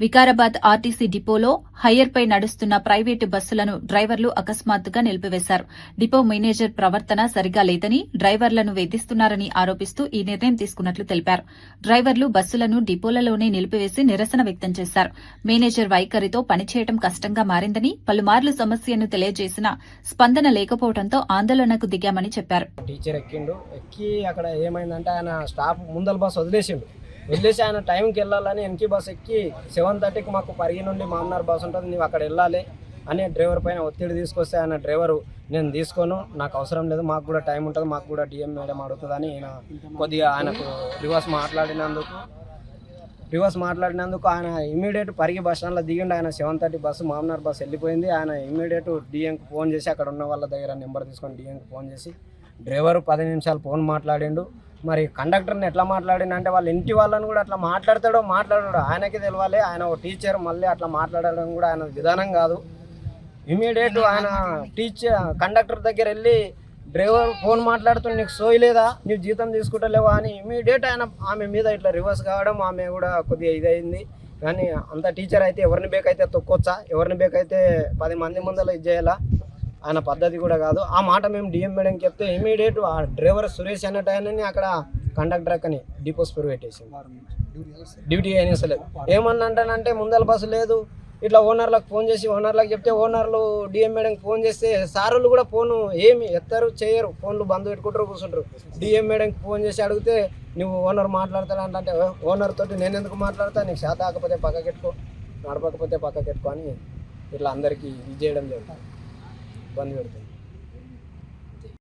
Vikarabad RTC డిపోలో హైయర్పై నడుస్తున్న private బస్సులను డ్రైవర్లు అకస్మాత్తుగా నిలిపివేశారు. డిపో మేనేజర్ ప్రవర్తన సరిగా లేదని, డ్రైవర్లను వేధిస్తున్నారని ఆరోపిస్తూ ఈ నిర్ణయం తీసుకున్నట్లు తెలిపారు. డ్రైవర్లు బస్సులను డిపోలలోనే నిలిపివేసి నిరసన వ్యక్తం చేశారు. మేనేజర్ వైఖరితో పనిచేయడం కష్టంగా మారిందని, పలుమార్లు సమస్యను తెలియజేసినా స్పందన లేకపోవడంతో ఆందోళనకు దిగామని చెప్పారు. టీచర్ ఎక్కి అక్కడ ఏమైందంటే ఆయన స్టాఫ్ ముందల బస్సు వదిలేసి ఆయన టైంకి వెళ్ళాలని ఎన్కి బస్ ఎక్కి 7:30కి మాకు పరిగి నుండి మామనార్ బస్ ఉంటుంది, నువ్వు అక్కడ వెళ్ళాలి అని డ్రైవర్ పైన ఒత్తిడి తీసుకొస్తే ఆయన డ్రైవరు నేను తీసుకోను, నాకు అవసరం లేదు, మాకు కూడా టైం ఉంటుంది, మాకు కూడా డిఎం మేడం అడుగుతుందని ఆయన కొద్దిగా ఆయనకు రివర్స్ మాట్లాడినందుకు ఆయన ఇమీడియట్ పరిగి బస్ స్టాండ్లో దిగిండు. ఆయన 7:30 బస్సు మామనార్ బస్సు వెళ్ళిపోయింది. ఆయన ఇమీడియట్ డిఎంకి ఫోన్ చేసి అక్కడ ఉన్న వాళ్ళ దగ్గర నెంబర్ తీసుకొని డిఎంకి ఫోన్ చేసి డ్రైవరు 10 నిమిషాలు ఫోన్ మాట్లాడిండు. మరి కండక్టర్ని ఎట్లా మాట్లాడిండు వాళ్ళ ఇంటి వాళ్ళని కూడా అట్లా మాట్లాడతాడో ఆయనకి తెలియాలి. ఆయన ఒక టీచర్, మళ్ళీ అట్లా మాట్లాడడం కూడా ఆయన విధానం కాదు. ఇమీడియట్ ఆయన కండక్టర్ దగ్గర వెళ్ళి డ్రైవర్ ఫోన్ మాట్లాడుతున్న నీకు సోయలేదా, నీకు జీతం తీసుకుంటలేవా అని ఇమీడియట్ ఆయన ఆమె మీద ఇట్లా రివర్స్ కావడం, ఆమె కూడా కొద్దిగా ఇదైంది. కానీ అంత టీచర్ అయితే ఎవరిని బేకైతే తొక్కొచ్చా, ఎవరిని బేకైతే 10 మంది ముందర ఇది చేయాలా, ఆయన పద్ధతి కూడా కాదు. ఆ మాట మేము డిఎం మేడంకి చెప్తే ఇమీడియట్ ఆ డ్రైవర్ సురేష్ అన్నట్టు ఆయనని అక్కడ కండక్టర్ అని డిపో స్పీర్ పెట్టేసి డ్యూటీ అయినసలేదు. ఏమన్నా అంటానంటే ముందల బస్సు లేదు, ఇట్లా ఓనర్లకు ఫోన్ చేసి ఓనర్లకు చెప్తే ఓనర్లు డిఎం మేడంకి ఫోన్ చేస్తే సారులు కూడా ఫోను ఏమి ఎత్తారు చేయరు, ఫోన్లు బంద్ పెట్టుకుంటారు కూర్చుంటారు. డిఎం మేడంకి ఫోన్ చేసి అడిగితే నువ్వు ఓనర్ మాట్లాడతాడంటే ఓనర్ తోటి నేను ఎందుకు మాట్లాడతా, నీకు శాత కాకపోతే పక్కకెట్టుకో, నడపకపోతే పక్కకెట్టుకో అని ఇట్లా అందరికీ ఇది చేయడం జరుగుతుంది, బంద్ పెడుతుంది.